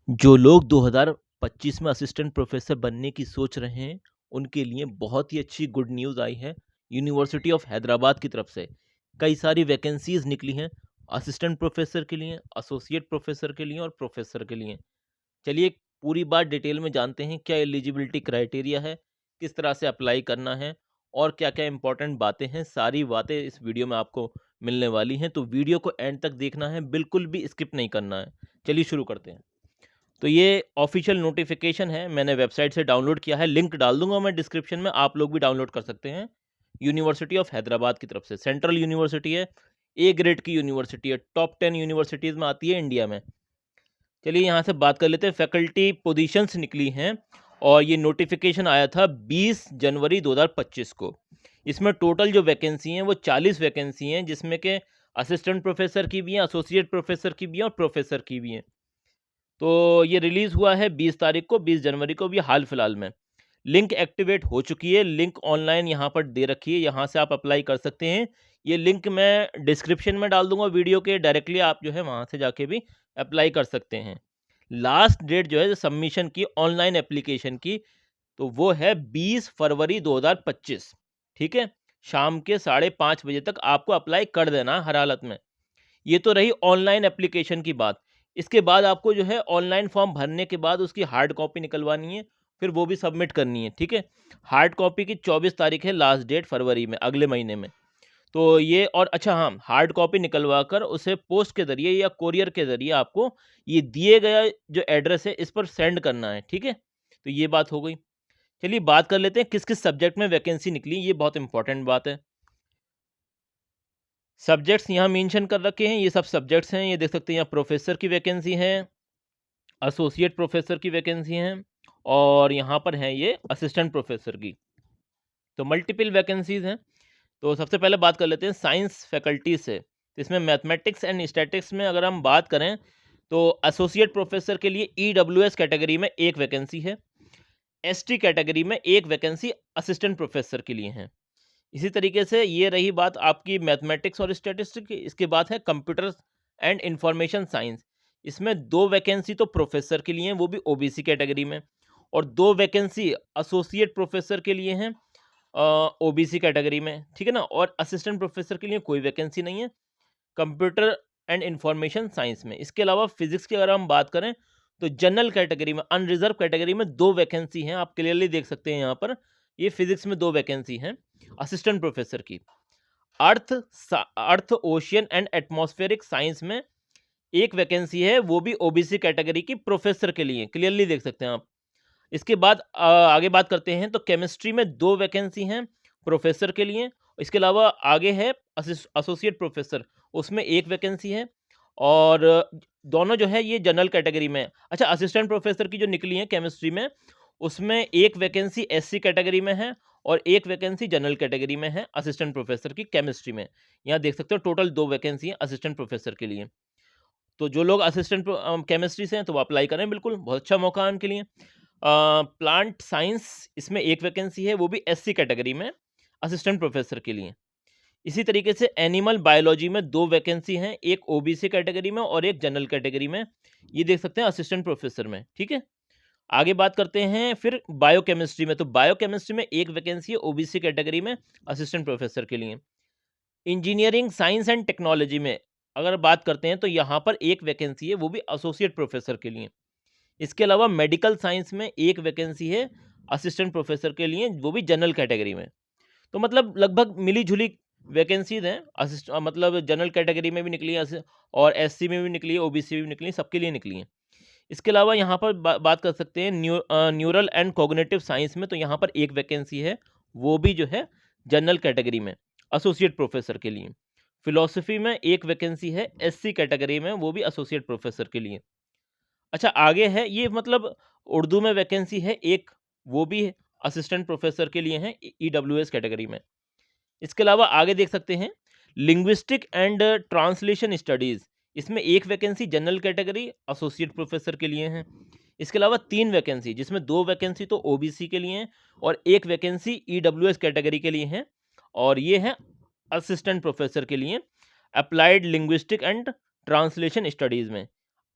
जो लोग 2025 में असिस्टेंट प्रोफेसर बनने की सोच रहे हैं, उनके लिए बहुत ही अच्छी गुड न्यूज़ आई है, यूनिवर्सिटी ऑफ हैदराबाद की तरफ से। कई सारी वैकेंसीज़ निकली हैं, असिस्टेंट प्रोफेसर के लिए, एसोसिएट प्रोफेसर के लिए और प्रोफेसर के लिए। चलिए पूरी बात डिटेल में जानते हैं, क्या एलिजिबिलिटी क्राइटेरिया है, किस तरह से अप्लाई करना है और क्या-क्या इम्पोर्टेंट बातें हैं, सारी बातें इस वीडियो में आपको मिलने वाली हैं, तो वीडियो को एंड तक देखना है, बिल्कुल भी स्किप नहीं करना है। चलिए शुरू करते हैं। तो ये ऑफ़िशियल नोटिफ़िकेशन है, मैंने वेबसाइट से डाउनलोड किया है, लिंक डाल दूँगा मैं डिस्क्रिप्शन में, आप लोग भी डाउनलोड कर सकते हैं। यूनिवर्सिटी ऑफ हैदराबाद की तरफ से, सेंट्रल यूनिवर्सिटी है, ए ग्रेड की यूनिवर्सिटी है, टॉप 10 यूनिवर्सिटीज़ में आती है इंडिया में। चलिए यहाँ से बात कर लेते हैं, फैकल्टी पोजीशंस निकली हैं और ये नोटिफ़िकेशन आया था 20 जनवरी 2025 को। इसमें टोटल जो वैकेंसी हैं वो 40 वैकेंसी हैं, जिसमें के असिस्टेंट प्रोफ़ेसर की भी हैं, एसोसिएट प्रोफ़ेसर की भी हैं और प्रोफ़ेसर की भी हैं। तो ये रिलीज़ हुआ है 20 तारीख को, 20 जनवरी को, अभी हाल-फिलहाल में। लिंक एक्टिवेट हो चुकी है, लिंक ऑनलाइन यहाँ पर दे रखी है, यहाँ से आप अप्लाई कर सकते हैं। ये लिंक मैं डिस्क्रिप्शन में डाल दूँगा वीडियो के, डायरेक्टली आप जो है वहाँ से जाके भी अप्लाई कर सकते हैं। लास्ट डेट जो है सबमिशन की ऑनलाइन एप्लीकेशन की, तो वो है 20 फरवरी 2025, ठीक है? शाम के 5:30 बजे तक आपको अप्लाई कर देना है हर हालत में। ये तो रही ऑनलाइन एप्लीकेशन की बात। इसके बाद आपको जो है ऑनलाइन फॉर्म भरने के बाद उसकी हार्ड कॉपी निकलवानी है, फिर वो भी सबमिट करनी है, ठीक है? हार्ड कॉपी की 24 तारीख है लास्ट डेट फरवरी में, अगले महीने में। तो ये और अच्छा हाँ, हार्ड कॉपी निकलवा कर उसे पोस्ट के ज़रिए या कोरियर के ज़रिए आपको ये दिए गया जो एड्रेस है इस पर सेंड करना है, ठीक है? तो ये बात हो गई। चलिए बात कर लेते हैं किस-किस सब्जेक्ट में वैकेंसी निकली, ये बहुत इंपॉर्टेंट बात है। सब्जेक्ट्स यहाँ मेंशन कर रखे हैं, ये सब सब्जेक्ट्स हैं, ये देख सकते हैं यहाँ प्रोफ़ेसर की वैकेंसी है, एसोसिएट प्रोफ़ेसर की वैकेंसी हैं और यहाँ पर हैं ये असिस्टेंट प्रोफ़ेसर की। तो मल्टीपल वैकेंसीज़ हैं। तो सबसे पहले बात कर लेते हैं साइंस फैकल्टी से। तो इसमें मैथमेटिक्स एंड स्टैटिक्स में अगर हम बात करें, तो एसोसिएट प्रोफ़ेसर के लिए ईडब्ल्यूएस कैटेगरी में 1 वैकेंसी है। एसटी कैटेगरी में 1 वैकेंसी असिस्टेंट प्रोफ़ेसर के लिए है। इसी तरीके से ये रही बात आपकी मैथमेटिक्स और स्टैटिस्टिक्स की। इसके बाद है कंप्यूटर एंड इंफॉर्मेशन साइंस। इसमें 2 वैकेंसी तो प्रोफ़ेसर के लिए हैं, वो भी ओबीसी कैटेगरी में, और 2 वैकेंसी एसोसिएट प्रोफ़ेसर के लिए हैं ओबीसी कैटेगरी में, ठीक है ना? और असिस्टेंट प्रोफ़ेसर के लिए कोई वैकेंसी नहीं है, कंप्यूटर एंड इंफॉर्मेशन साइंस में। इसके अलावा फिज़िक्स की अगर हम बात करें, तो जनरल कैटेगरी में, अनरिज़र्व कैटेगरी में 2 वैकेंसी हैं, आप क्लियरली देख सकते हैं यहाँ पर। ये फिज़िक्स में 2 वैकेंसी हैं, असिस्टेंट प्रोफ़ेसर की। अर्थ, ओशियन एंड एटमॉस्फेरिक साइंस में 1 वैकेंसी है, वो भी ओबीसी कैटेगरी की प्रोफ़ेसर के लिए, क्लियरली देख सकते हैं आप। इसके बाद आगे बात करते हैं, तो केमिस्ट्री में 2 वैकेंसी हैं प्रोफ़ेसर के लिए। इसके अलावा आगे है एसोसिएट प्रोफ़ेसर, उसमें 1 वैकेंसी है और दोनों जो है ये जनरल कैटेगरी में है। अच्छा, असिस्टेंट प्रोफ़ेसर की जो निकली है केमिस्ट्री में, उसमें 1 वैकेंसी एससी कैटेगरी में है और 1 वैकेंसी जनरल कैटेगरी में है असिस्टेंट प्रोफ़ेसर की केमिस्ट्री में। यहाँ देख सकते हो टोटल 2 वैकेंसी है असिस्टेंट प्रोफ़ेसर के लिए। तो जो लोग केमिस्ट्री से हैं, तो वो अप्लाई करें बिल्कुल, बहुत अच्छा मौका है उनके लिए। प्लांट साइंस, इसमें 1 वैकेंसी है, वो भी एससी कैटेगरी में, असिस्टेंट प्रोफ़ेसर के लिए। इसी तरीके से एनिमल बायोलॉजी में 2 वैकेंसी हैं, एक ओबीसी कैटेगरी में और एक जनरल कैटेगरी में। ये देख सकते हैं असिस्टेंट प्रोफ़ेसर में, ठीक है? आगे बात करते हैं फिर बायोकेमिस्ट्री में, तो बायोकेमिस्ट्री में 1 वैकेंसी है ओबीसी कैटेगरी में, असिस्टेंट प्रोफ़ेसर के लिए। इंजीनियरिंग साइंस एंड टेक्नोलॉजी में अगर बात करते हैं, तो यहाँ पर 1 वैकेंसी है, वो भी एसोसिएट प्रोफ़ेसर के लिए। इसके अलावा मेडिकल साइंस में 1 वैकेंसी है असिस्टेंट प्रोफ़ेसर के लिए, वो भी जनरल कैटेगरी में। तो मतलब लगभग मिली-जुली वैकेंसीज़ हैं, मतलब जनरल कैटेगरी में भी निकली है और एससी में भी निकली है, ओबीसी में भी निकली है, सबके लिए निकली हैं। इसके अलावा यहाँ पर बात कर सकते हैं न्यूरल एंड कॉग्निटिव साइंस में, तो यहाँ पर 1 वैकेंसी है, वो भी जो है जनरल कैटेगरी में, एसोसिएट प्रोफ़ेसर के लिए। फ़िलॉसफ़ी में 1 वैकेंसी है, एससी कैटेगरी में, वो भी एसोसिएट प्रोफ़ेसर के लिए। अच्छा, आगे है ये, मतलब उर्दू में वैकेंसी है 1, वो भी असिस्टेंट प्रोफ़ेसर के लिए है, ईडब्ल्यूएस कैटेगरी में। इसके अलावा आगे देख सकते हैं लिंग्विस्टिक एंड ट्रांसलेशन स्टडीज़, इसमें 1 vacancy general category associate professor के लिए हैं। इसके अलावा 3 वैकेंसी, जिसमें 2 वैकेंसी तो ओबीसी के लिए हैं और 1 वैकेंसी ईडब्ल्यूएस कैटेगरी के लिए हैं, और ये है असिस्टेंट प्रोफ़ेसर के लिए, applied linguistic and translation studies में।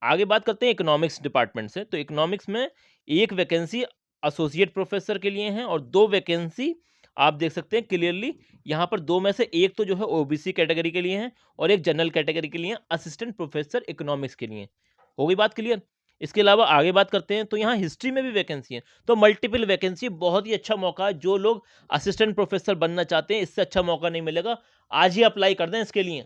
आगे बात करते हैं इकोनॉमिक्स डिपार्टमेंट से। तो इकोनॉमिक्स में एक वैकेंसी एसोसिएट प्रोफेसर के लिए है और 2 वैकेंसी आप देख सकते हैं क्लियरली यहाँ पर 2 में से एक तो जो है ओबीसी कैटेगरी के लिए है और एक जनरल कैटेगरी के लिए असिस्टेंट प्रोफेसर इकोनॉमिक्स के लिए। हो गई बात क्लियर? इसके अलावा आगे बात करते हैं तो यहाँ हिस्ट्री में भी वैकेंसी है। तो मल्टीपल वैकेंसी, बहुत ही अच्छा मौका है। जो लोग असिस्टेंट प्रोफेसर बनना चाहते हैं, इससे अच्छा मौका नहीं मिलेगा। आज ही अप्लाई कर दें इसके लिए।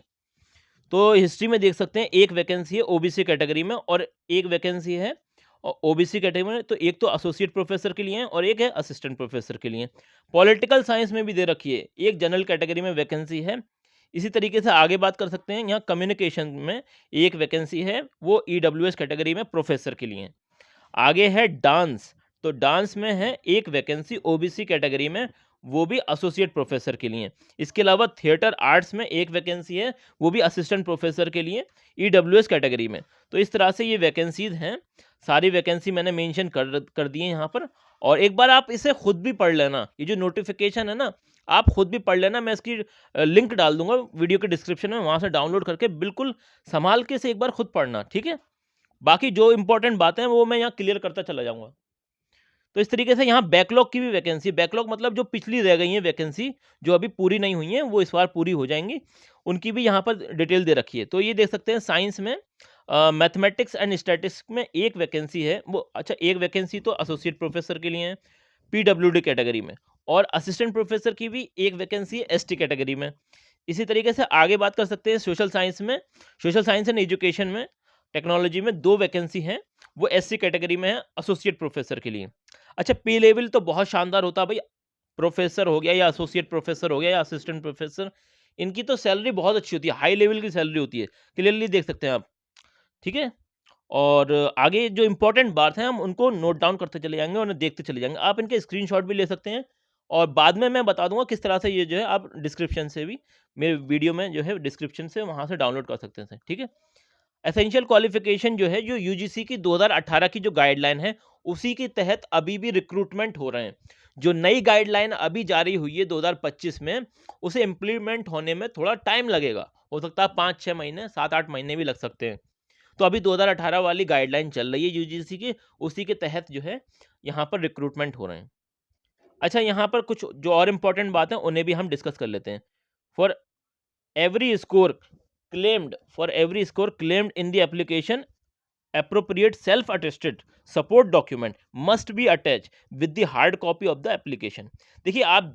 तो हिस्ट्री में देख सकते हैं एक वैकेंसी है ओबीसी कैटेगरी में और एक वैकेंसी है ओबीसी कैटेगरी में। तो एक तो एसोसिएट प्रोफेसर के लिए है और एक है असिस्टेंट प्रोफेसर के लिए। पॉलिटिकल साइंस में भी दे रखी है, एक जनरल कैटेगरी में वैकेंसी है। इसी तरीके से आगे बात कर सकते हैं, यहाँ कम्युनिकेशन में एक वैकेंसी है, वो ईडब्ल्यूएस कैटेगरी में प्रोफेसर के लिए। आगे है डांस, तो डांस में है एक वैकेंसी ओबीसी कैटेगरी में, वो भी एसोसिएट प्रोफेसर के लिए। इसके अलावा थिएटर आर्ट्स में एक वैकेंसी है, वो भी असिस्टेंट प्रोफेसर के लिए ईडब्ल्यूएस कैटेगरी में। तो इस तरह से ये वैकेंसीज हैं। सारी वैकेंसी मैंने मेंशन कर दी है यहाँ पर। और एक बार आप इसे खुद भी पढ़ लेना, ये जो नोटिफिकेशन है ना, आप खुद भी पढ़ लेना। मैं इसकी लिंक डाल दूंगा वीडियो के डिस्क्रिप्शन में, वहाँ से डाउनलोड करके बिल्कुल संभाल के इसे एक बार खुद पढ़ना, ठीक है। बाकी जो इंपॉर्टेंट बातें हैं वो मैं यहाँ क्लियर करता चला जाऊँगा। तो इस तरीके से यहाँ बैकलॉग की भी वैकेंसी, बैकलॉग मतलब जो पिछली रह गई हैं वैकेंसी, जो अभी पूरी नहीं हुई हैं, वो इस बार पूरी हो जाएँगी। उनकी भी यहाँ पर डिटेल दे रखी है। तो ये देख सकते हैं साइंस में मैथमेटिक्स एंड स्टैटिस्टिक्स में एक वैकेंसी है, वो अच्छा एक वैकेंसी तो एसोसिएट प्रोफेसर के लिए है, पीडब्ल्यूडी कैटेगरी में, और असिस्टेंट प्रोफेसर की भी एक वैकेंसी है एसटी कैटेगरी में। इसी तरीके से आगे बात कर सकते हैं सोशल साइंस में, सोशल साइंस एंड एजुकेशन में, टेक्नोलॉजी में 2 वैकेंसी हैं, वो एससी कैटेगरी में है एसोसिएट प्रोफेसर के लिए। अच्छा, पे लेवल तो बहुत शानदार होता है भई, प्रोफेसर हो गया या एसोसिएट प्रोफेसर हो गया या असिस्टेंट प्रोफेसर, इनकी तो सैलरी बहुत अच्छी होती है, हाई लेवल की सैलरी होती है, क्लियरली देख सकते हैं आप, ठीक है? और आगे जो इम्पोर्टेंट बात है हम उनको नोट डाउन करते चले जाएँगे और उन्हें देखते चले जाएँगे। आप इनके स्क्रीनशॉट भी ले सकते हैं और बाद में मैं बता दूँगा किस तरह से ये जो है आप डिस्क्रिप्शन से भी, मेरे वीडियो में जो है डिस्क्रिप्शन से वहाँ से डाउनलोड कर सकते हैं इसे, ठीक है? एसेंशियल क्वालिफिकेशन जो है, जो यूजीसी की 2018 की जो गाइडलाइन है, उसी के तहत अभी भी रिक्रूटमेंट हो रहे हैं। जो नई गाइडलाइन अभी जारी हुई है 2025 में, उसे इम्प्लीमेंट होने में थोड़ा टाइम लगेगा। हो सकता है 5-6 महीने, 7-8 महीने भी लग सकते हैं। तो अभी 2018 वाली गाइडलाइन चल रही है यूजीसी की, उसी के तहत जो है यहाँ पर रिक्रूटमेंट हो रहे हैं। अच्छा, यहाँ पर कुछ जो और इम्पोर्टेंट बात है उन्हें भी हम डिस्कस कर लेते हैं। For every score claimed in the application, appropriate self-attested support document must be attached with the hard copy of the application। देखिए, आप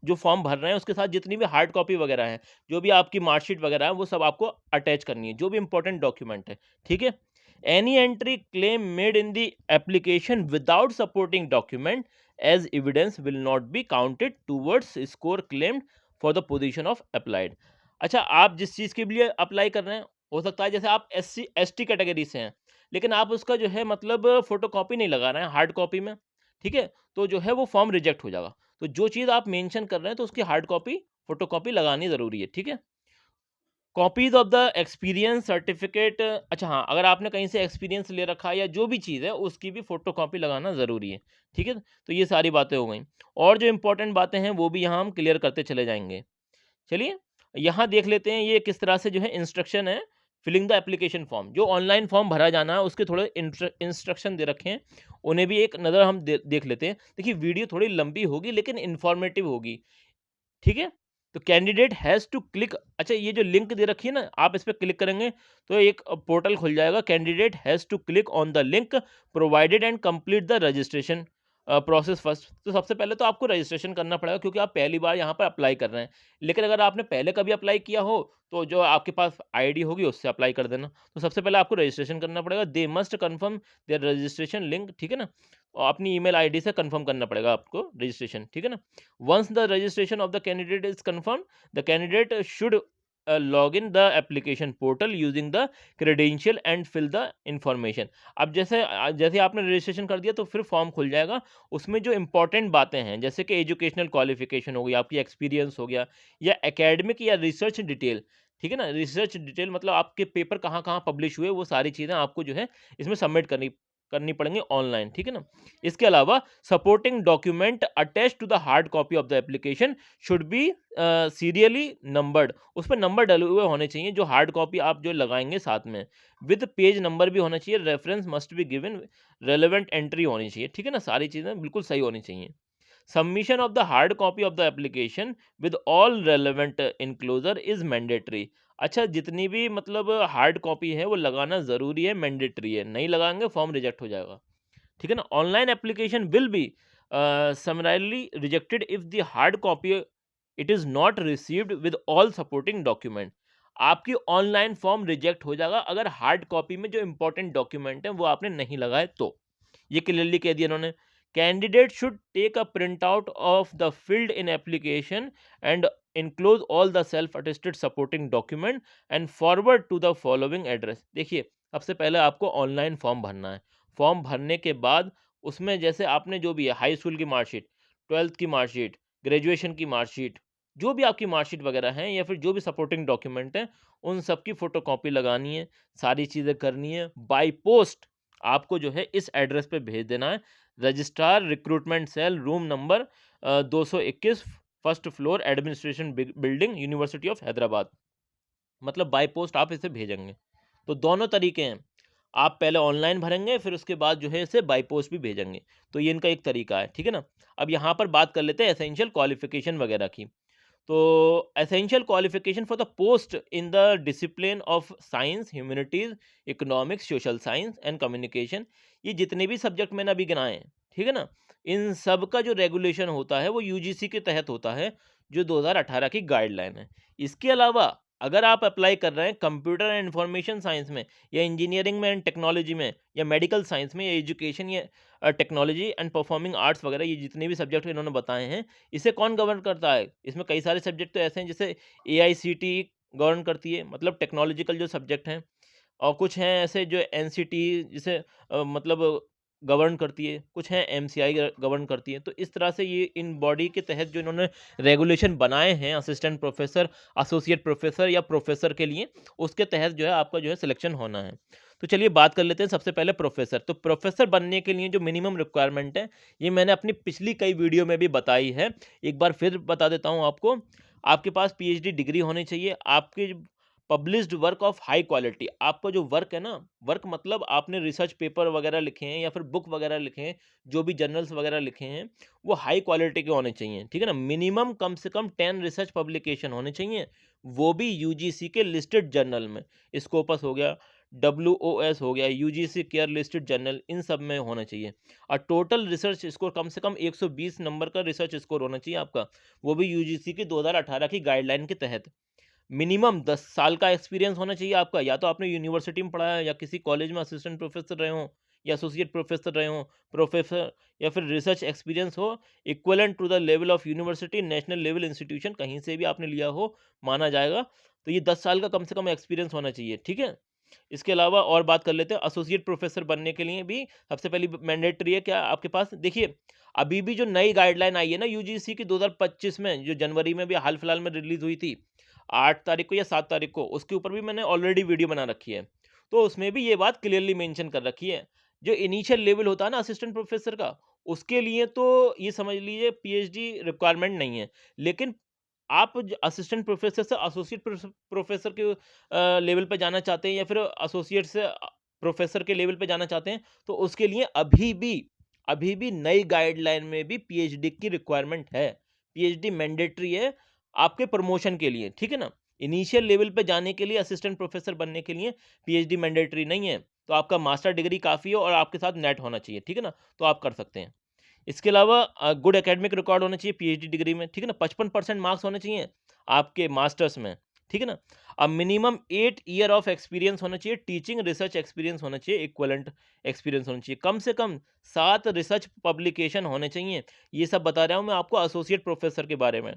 जो फॉर्म भर रहे हैं उसके साथ जितनी भी हार्ड कॉपी वगैरह है, जो भी आपकी मार्कशीट वगैरह है, वो सब आपको अटैच करनी है, जो भी इंपॉर्टेंट डॉक्यूमेंट है, ठीक है। Any entry claim made in the application without supporting document as evidence will not be counted towards score claimed for the position of applied. अच्छा, आप जिस चीज़ के लिए अप्लाई कर रहे हैं, हो सकता है जैसे आप एससी एसटी कैटेगरी से हैं, लेकिन आप उसका जो है मतलब फोटोकॉपी नहीं लगा रहे हैं हार्ड कॉपी में, ठीक है, तो जो है वो फॉर्म रिजेक्ट हो जाएगा। तो जो चीज़ आप मेंशन कर रहे हैं तो उसकी हार्ड कॉपी, फोटोकॉपी लगानी ज़रूरी है, ठीक है। Copies of the experience certificate, अच्छा हाँ, अगर आपने कहीं से एक्सपीरियंस ले रखा है या जो भी चीज़ है उसकी भी फोटोकॉपी लगाना ज़रूरी है, ठीक है। तो ये सारी बातें हो गई और जो इंपॉर्टेंट बातें हैं वो भी यहाँ हम क्लियर करते चले जाएंगे। चलिए, यहाँ देख लेते हैं ये किस तरह से जो है इंस्ट्रक्शन है फिलिंग द एप्लीकेशन फॉर्म। जो ऑनलाइन फॉर्म भरा जाना है उसके थोड़े इंस्ट्रक्शन दे रखे हैं, उन्हें भी एक नज़र हम देख लेते हैं। देखिए, वीडियो थोड़ी लंबी होगी लेकिन इन्फॉर्मेटिव होगी, ठीक है। तो कैंडिडेट हैज़ टू क्लिक, अच्छा ये जो लिंक दे रखी है ना, आप इस पर क्लिक करेंगे तो एक पोर्टल खुल जाएगा। Candidate has to click on the link provided and complete the registration process first. तो सबसे पहले तो आपको रजिस्ट्रेशन करना पड़ेगा क्योंकि आप पहली बार यहाँ पर अप्लाई कर रहे हैं। लेकिन अगर आपने पहले कभी अप्लाई किया हो तो जो आपके पास आईडी होगी उससे अप्लाई कर देना। तो सबसे पहले आपको रजिस्ट्रेशन करना पड़ेगा। They must confirm their registration link, ठीक है ना। और अपनी ईमेल आईडी से कन्फर्म करना पड़ेगा आपको रजिस्ट्रेशन, ठीक है ना। Once the registration of the candidate is confirm, the candidate should log in the application portal using the credential and fill the information. अब जैसे आपने रजिस्ट्रेशन कर दिया तो फिर फॉर्म खुल जाएगा। उसमें जो इंपॉर्टेंट बातें हैं जैसे कि एजुकेशनल क्वालिफिकेशन हो गई, आपकी एक्सपीरियंस हो गया, या एकेडमिक या रिसर्च डिटेल, ठीक है ना। रिसर्च डिटेल मतलब आपके पेपर कहाँ कहाँ पब्लिश हुए, वो सारी चीज़ें आपको जो है इसमें सबमिट करनी करनी पड़ेंगी ऑनलाइन, ठीक है ना। इसके अलावा supporting document attach to the hard copy of the application should be serially numbered, उस पर नंबर डले हुए होने चाहिए जो हार्ड कॉपी आप जो लगाएंगे साथ में, विद पेज नंबर भी होना चाहिए, reference must be given, relevant entry होनी चाहिए, ठीक है ना, सारी चीज़ें बिल्कुल सही होनी चाहिए। Submission of the hard copy of the application with all relevant enclosure is mandatory. अच्छा, जितनी भी मतलब हार्ड कॉपी है वो लगाना ज़रूरी है, मैंडेटरी है, नहीं लगाएंगे फॉर्म रिजेक्ट हो जाएगा, ठीक है ना। Online application will be summarily rejected if the hard copy it is not received with all supporting document. आपकी ऑनलाइन फॉर्म रिजेक्ट हो जाएगा अगर हार्ड कॉपी में जो इंपॉर्टेंट डॉक्यूमेंट है वो आपने नहीं लगाए तो। ये क्लियरली कह दिया इन्होंने। Candidate should take a print out of the field in application and enclose all the self attested supporting document and forward to the following address। देखिए, सबसे पहले आपको ऑनलाइन फॉर्म भरना है। फॉर्म भरने के बाद उसमें जैसे आपने जो भी है, हाई स्कूल की मार्कशीट, 12th की मार्कशीट, ग्रेजुएशन की मार्कशीट, जो भी आपकी मार्कशीट वगैरह हैं या फिर जो भी सपोर्टिंग डॉक्यूमेंट हैं, उन सब की फ़ोटोकॉपी लगानी है, सारी चीज़ें करनी है। बाय पोस्ट आपको जो है इस एड्रेस पे भेज देना है। Registrar recruitment cell, room number 221, first floor, administration building, university of Hyderabad. मतलब बाय पोस्ट आप इसे भेजेंगे। तो दोनों तरीके हैं, आप पहले ऑनलाइन भरेंगे फिर उसके बाद जो है इसे बाय पोस्ट भी भेजेंगे। तो ये इनका एक तरीका है, ठीक है ना। अब यहाँ पर बात कर लेते हैं एसेंशियल क्वालिफिकेशन वगैरह की। तो essential qualification for the post in the discipline of science, humanities, economics, social science and communication, ये जितने भी सब्जेक्ट मैंने अभी गिनाए हैं, ठीक है ना, इन सब का जो रेगुलेशन होता है वो यूजीसी के तहत होता है, जो 2018 की गाइडलाइन है। इसके अलावा अगर आप अप्लाई कर रहे हैं कंप्यूटर एंड इंफॉर्मेशन साइंस में, या इंजीनियरिंग में एंड टेक्नोलॉजी में, या मेडिकल साइंस में, या एजुकेशन, या टेक्नोलॉजी एंड परफॉर्मिंग आर्ट्स वगैरह, ये जितने भी सब्जेक्ट इन्होंने बताए हैं, इसे कौन गवर्न करता है? इसमें कई सारे सब्जेक्ट तो ऐसे हैं जैसे एआईसीटीई गवर्न करती है, मतलब टेक्नोलॉजिकल जो सब्जेक्ट हैं, और कुछ हैं ऐसे जो एनसीटी जिसे मतलब गवर्न करती है, कुछ हैं एमसीआई गवर्न करती है। तो इस तरह से ये इन बॉडी के तहत जो इन्होंने रेगुलेशन बनाए हैं असिस्टेंट प्रोफेसर, एसोसिएट प्रोफेसर या प्रोफेसर के लिए, उसके तहत जो है आपका जो है सिलेक्शन होना है। तो चलिए बात कर लेते हैं सबसे पहले प्रोफेसर। तो प्रोफेसर बनने के लिए जो मिनिमम रिक्वायरमेंट है, ये मैंने अपनी पिछली कई वीडियो में भी बताई है, एक बार फिर बता देता हूँ आपको। आपके पास पीएचडी डिग्री होनी चाहिए, आपके published work of high quality, आपका जो वर्क है ना, वर्क मतलब आपने रिसर्च पेपर वगैरह लिखे हैं या फिर बुक वगैरह लिखे हैं, जो भी जर्नल्स वगैरह लिखे हैं, वो हाई क्वालिटी के होने चाहिए, ठीक है ना। मिनिमम कम से कम 10 रिसर्च पब्लिकेशन होने चाहिए, वो भी यूजीसी के लिस्टेड जर्नल में। स्कोपस हो गया, डब्ल्यूओएस हो गया, यूजीसी केयर लिस्टेड जर्नल, इन सब में होना चाहिए। और टोटल रिसर्च स्कोर कम से कम 120 नंबर का रिसर्च स्कोर होना चाहिए आपका, वो भी यूजीसी की 2018 की गाइडलाइन के तहत। मिनिमम 10 साल का एक्सपीरियंस होना चाहिए आपका, या तो आपने यूनिवर्सिटी में पढ़ा है, या किसी कॉलेज में असिस्टेंट प्रोफेसर रहे हो, या एसोसिएट प्रोफेसर रहे हो, प्रोफेसर, या फिर रिसर्च एक्सपीरियंस हो equivalent to the level of university, national level institution, कहीं से भी आपने लिया हो, माना जाएगा। तो ये 10 साल का कम से कम एक्सपीरियंस होना चाहिए, ठीक है। इसके अलावा और बात कर लेते हैं, एसोसिएट प्रोफेसर बनने के लिए भी सबसे पहली मैंडेटरी है क्या आपके पास, देखिए अभी भी जो नई गाइडलाइन आई है ना यूजीसी की 2025 में, जो जनवरी में भी हाल फिलहाल में रिलीज हुई थी, 8 तारीख को या 7 तारीख को, उसके ऊपर भी मैंने ऑलरेडी वीडियो बना रखी है। तो उसमें भी ये बात क्लियरली मेंशन कर रखी है, जो इनिशियल लेवल होता है ना असिस्टेंट प्रोफेसर का, उसके लिए तो ये समझ लीजिए पीएचडी रिक्वायरमेंट नहीं है। लेकिन आप असिस्टेंट प्रोफेसर से एसोसिएट प्रोफेसर के लेवल पे जाना चाहते हैं, या फिर एसोसिएट से प्रोफेसर के लेवल पे जाना चाहते हैं, तो उसके लिए अभी भी नई गाइडलाइन में भी पीएचडी की रिक्वायरमेंट है। पीएचडी मैंडेटरी है आपके प्रमोशन के लिए, ठीक है ना। इनिशियल लेवल पे जाने के लिए, असिस्टेंट प्रोफेसर बनने के लिए पीएचडी मैंडेटरी नहीं है, तो आपका मास्टर डिग्री काफ़ी है और आपके साथ नेट होना चाहिए, ठीक है ना, तो आप कर सकते हैं। इसके अलावा गुड एकेडमिक रिकॉर्ड होना चाहिए पीएचडी डिग्री में, ठीक है ना। 55% मार्क्स होने चाहिए आपके मास्टर्स में, ठीक है ना। अब मिनिमम 8 ईयर ऑफ एक्सपीरियंस होना चाहिए, टीचिंग रिसर्च एक्सपीरियंस होना चाहिए, इक्वलेंट एक्सपीरियंस होना चाहिए, कम से कम 7 रिसर्च पब्लिकेशन होने चाहिए। ये सब बता रहा हूँ मैं आपको एसोसिएट प्रोफेसर के बारे में,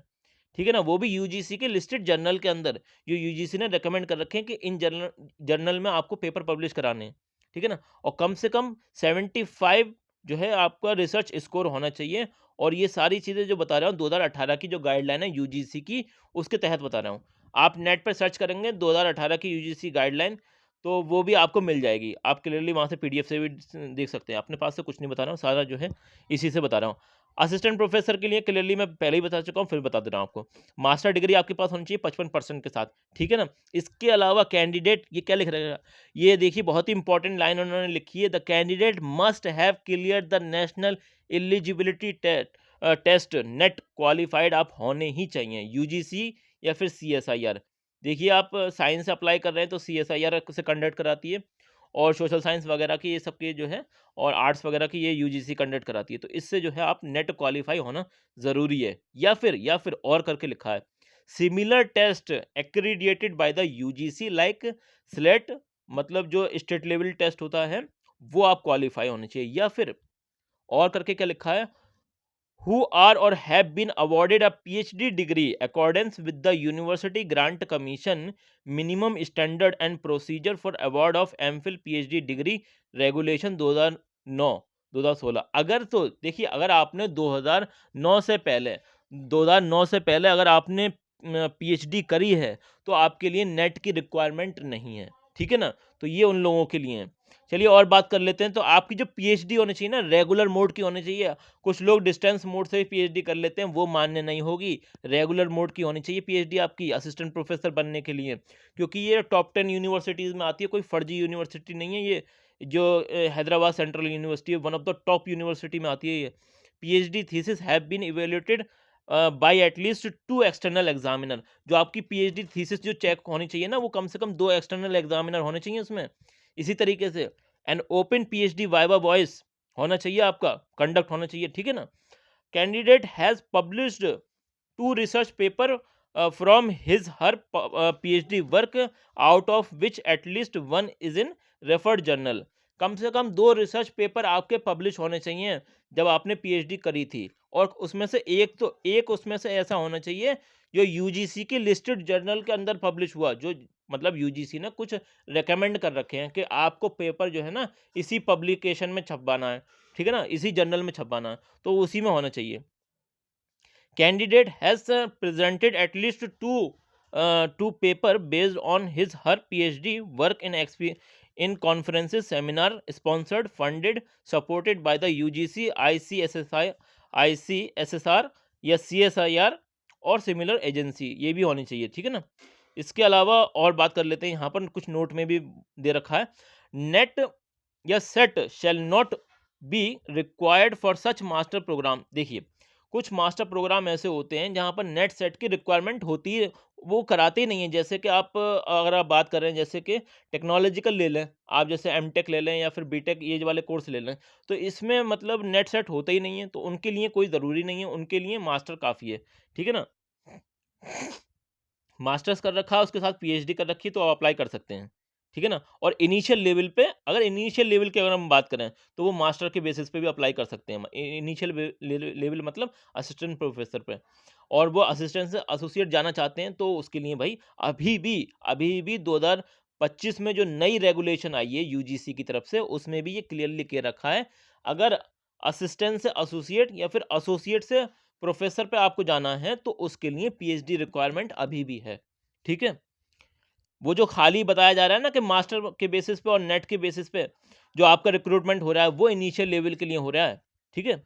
ठीक है ना, वो भी यूजीसी के लिस्टेड जर्नल के अंदर, जो यूजीसी ने रेकमेंड कर रखे हैं कि इन जर्नल जर्नल में आपको पेपर पब्लिश कराने हैं, ठीक है ना। और कम से कम 75 जो है आपका रिसर्च स्कोर होना चाहिए। और ये सारी चीज़ें जो बता रहा हूँ 2018 की जो गाइडलाइन है यूजीसी की, उसके तहत बता रहा हूँ। आप नेट पर सर्च करेंगे 2018 की यूजीसी गाइडलाइन, तो वो भी आपको मिल जाएगी। आप क्लियरली वहाँ से पीडीएफ से भी देख सकते हैं। अपने पास से कुछ नहीं बता रहा हूँ, सारा जो है इसी से बता रहा हूँ। असिस्टेंट प्रोफ़ेसर के लिए क्लियरली मैं पहले ही बता चुका हूँ, फिर बता दे रहा हूँ आपको। मास्टर डिग्री आपके पास होनी चाहिए 55% के साथ, ठीक है ना? इसके अलावा कैंडिडेट ये क्या लिख रहेगा? ये देखिए बहुत ही इंपॉर्टेंट लाइन उन्होंने लिखी है, the candidate must have cleared the national eligibility test NET qualified आप होने ही चाहिए, यूजीसी या फिर सीएसआईआर। देखिए आप साइंस अप्लाई कर रहे हैं तो सीएसआईआर से कंडक्ट कराती है, और सोशल साइंस वगैरह की ये सब के जो है, और आर्ट्स वगैरह की ये यूजीसी कंडक्ट कराती है। तो इससे जो है आप नेट क्वालिफाई होना ज़रूरी है। या फिर और करके लिखा है, similar test accredited by the UGC like SLET, मतलब जो स्टेट लेवल टेस्ट होता है वो आप क्वालिफाई होने चाहिए। या फिर और करके क्या लिखा है, who are or have been awarded a PhD degree accordance with the University Grant Commission minimum standard and procedure for award of MPhil PhD degree regulation 2016। अगर तो देखिए, अगर आपने 2009 से पहले 2009 से पहले अगर आपने पीएचडी करी है तो आपके लिए नेट की रिक्वायरमेंट नहीं है, ठीक है ना? तो ये उन लोगों के लिए है। चलिए और बात कर लेते हैं। तो आपकी जो पीएचडी होनी चाहिए ना, रेगुलर मोड की होनी चाहिए। कुछ लोग डिस्टेंस मोड से भी पीएचडी कर लेते हैं, वो मान्य नहीं होगी। रेगुलर मोड की होनी चाहिए पीएचडी आपकी असिस्टेंट प्रोफेसर बनने के लिए, क्योंकि ये टॉप 10 यूनिवर्सिटीज़ में आती है, कोई फर्जी यूनिवर्सिटी नहीं है ये। जो हैदराबाद सेंट्रल यूनिवर्सिटी है, one of the top university में आती है ये। PhD thesis have been evaluated by at least 2 external examiner. जो आपकी पीएचडी थीसिस जो चेक होनी चाहिए ना, वो कम से कम 2 एक्सटर्नल एग्जामिनर होने चाहिए उसमें। इसी तरीके से an open PhD viva voce होना चाहिए आपका, कंडक्ट होना चाहिए, ठीक है ना? Candidate has published 2 research paper from his her PhD work, out of which at least 1 is in refereed journal. कम से कम 2 रिसर्च पेपर आपके पब्लिश होने चाहिए जब आपने पीएचडी करी थी, और उसमें से एक उसमें से ऐसा होना चाहिए जो यूजीसी की लिस्टेड जर्नल के अंदर पब्लिश हुआ, जो मतलब यूजीसी ने कुछ रेकमेंड कर रखे हैं कि आपको पेपर जो है ना इसी पब्लिकेशन में छपवाना है, ठीक है ना? इसी जर्नल में छपवाना है, तो उसी में होना चाहिए। Candidate has presented at least two paper based on his her PhD work in conferences, seminar, sponsored, funded, supported by the UGC, ICSSR या CSIR और सिमिलर एजेंसी, ये भी होनी चाहिए, ठीक है ना? इसके अलावा और बात कर लेते हैं, यहाँ पर कुछ नोट में भी दे रखा है, NET or SET shall not be required for such master program. देखिए, कुछ मास्टर प्रोग्राम ऐसे होते हैं जहाँ पर नेट सेट की रिक्वायरमेंट होती है, वो कराते ही नहीं है। जैसे कि आप अगर आप बात कर रहे हैं जैसे कि टेक्नोलॉजिकल ले लें, आप जैसे एमटेक ले लें या फिर बीटेक ये वाले कोर्स ले लें, तो इसमें मतलब नेट सेट होता ही नहीं है, तो उनके लिए कोई ज़रूरी नहीं है, उनके लिए मास्टर काफ़ी है, ठीक है ना? मास्टर्स कर रखा है, उसके साथ पीएचडी कर रखी है, तो आप अप्लाई कर सकते हैं, ठीक है ना? और इनिशियल लेवल पे, अगर इनिशियल लेवल की अगर हम बात करें, तो वो मास्टर के बेसिस पे भी अप्लाई कर सकते हैं। इनिशियल लेवल मतलब असिस्टेंट प्रोफेसर पे, और वो असिस्टेंट से एसोसिएट जाना चाहते हैं, तो उसके लिए भाई अभी भी 2025 में जो नई रेगुलेशन आई है यूजीसी की तरफ से, उसमें भी ये क्लियरली कह रखा है, अगर असिस्टेंट से एसोसिएट या फिर एसोसिएट से प्रोफेसर पे आपको जाना है, तो उसके लिए पीएचडी रिक्वायरमेंट अभी भी है, ठीक है? वो जो खाली बताया जा रहा है ना कि मास्टर के बेसिस पे और नेट के बेसिस पे जो आपका रिक्रूटमेंट हो रहा है, वो इनिशियल लेवल के लिए हो रहा है, ठीक है?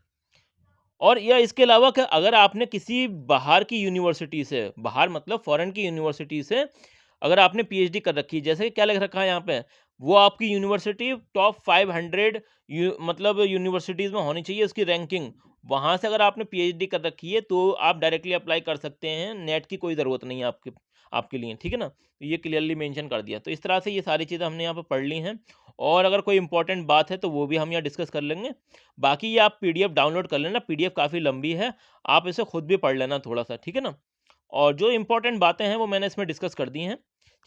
और या इसके अलावा कि अगर आपने किसी बाहर की यूनिवर्सिटी से, बाहर मतलब फॉरेन की यूनिवर्सिटी से अगर आपने पीएचडी कर रखी है, जैसे कि क्या लिख रखा है यहाँ पे, वो आपकी यूनिवर्सिटी टॉप 500 मतलब यूनिवर्सिटीज़ में होनी चाहिए उसकी रैंकिंग। वहाँ से अगर आपने पीएचडी कर रखी है तो आप डायरेक्टली अप्लाई कर सकते हैं, नेट की कोई ज़रूरत नहीं है आपके आपके लिए, ठीक है ना? तो ये क्लियरली मेंशन कर दिया। तो इस तरह से ये सारी चीज़ें हमने यहाँ पे पढ़ ली हैं, और अगर कोई इंपॉर्टेंट बात है तो वो भी हम यहाँ डिस्कस कर लेंगे। बाकी ये आप पीडीएफ डाउनलोड कर लेना, पीडीएफ काफ़ी लंबी है, आप इसे खुद भी पढ़ लेना थोड़ा-सा, ठीक है ना? और जो इम्पोर्टेंट बातें हैं वो मैंने इसमें डिस्कस कर दी हैं।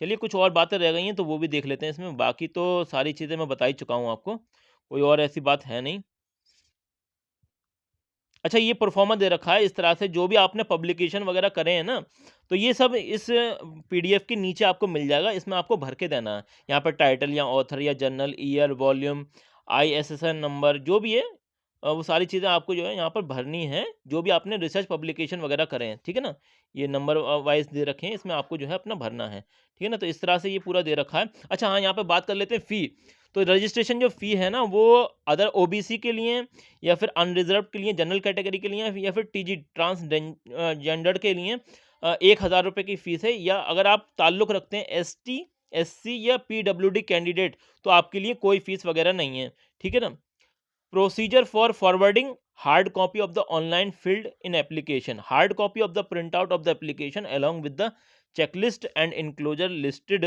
चलिए कुछ और बातें रह गई हैं तो वो भी देख लेते हैं इसमें, बाकी तो सारी चीज़ें मैं बता ही चुका हूँ आपको, कोई और ऐसी बात है नहीं। अच्छा, ये परफॉर्मा दे रखा है इस तरह से, जो भी आपने पब्लिकेशन वगैरह करे हैं ना, तो ये सब इस पीडीएफ के नीचे आपको मिल जाएगा, इसमें आपको भर के देना है। यहाँ पर टाइटल या ऑथर या journal, year, volume, ISSN number जो भी है, वो सारी चीज़ें आपको जो है यहाँ पर भरनी है, जो भी आपने रिसर्च पब्लिकेशन वगैरह करे हैं, ठीक है ना? ये नंबर वाइज़ दे रखे हैं, इसमें आपको जो है अपना भरना है, ठीक है ना? तो इस तरह से ये पूरा दे रखा है। अच्छा हाँ, यहाँ पे बात कर लेते हैं फ़ी। तो रजिस्ट्रेशन जो फ़ी है ना, वो अदर ओबीसी के लिए या फिर अनरिज़र्व्ड के लिए, जनरल कैटेगरी के लिए या फिर टीजी जेंडर्ड के लिए ₹1000 की फ़ीस है, या अगर आप ताल्लुक़ रखते हैं एसटी, एससी या पीडब्ल्यूडी कैंडिडेट, तो आपके लिए कोई फ़ीस वगैरह नहीं है, ठीक है ना? Procedure for forwarding hard copy of the online filled in application. Hard copy of the printout of the application along with the checklist and enclosure listed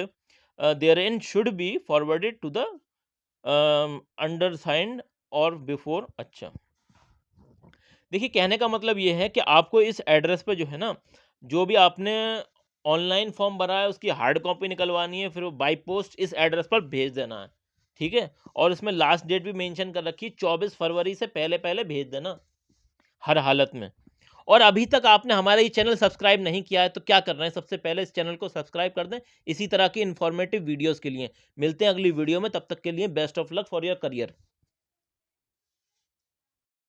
therein should be forwarded to the undersigned or before. अच्छा, देखिए कहने का मतलब ये है कि आपको इस एड्रेस पे जो है ना, जो भी आपने ऑनलाइन फॉर्म भरा है उसकी हार्ड कॉपी निकलवानी है, फिर वो बाई पोस्ट इस एड्रेस पर भेज देना है, ठीक है? और इसमें लास्ट डेट भी मेंशन कर रखी है, 24 फरवरी से पहले-पहले भेज देना, हर हालत में। और अभी तक आपने हमारा ये चैनल सब्सक्राइब नहीं किया है तो क्या करना है, सबसे पहले इस चैनल को सब्सक्राइब कर दें, इसी तरह की इन्फॉर्मेटिव वीडियोज़ के लिए। मिलते हैं अगली वीडियो में, तब तक के लिए best of luck for your career.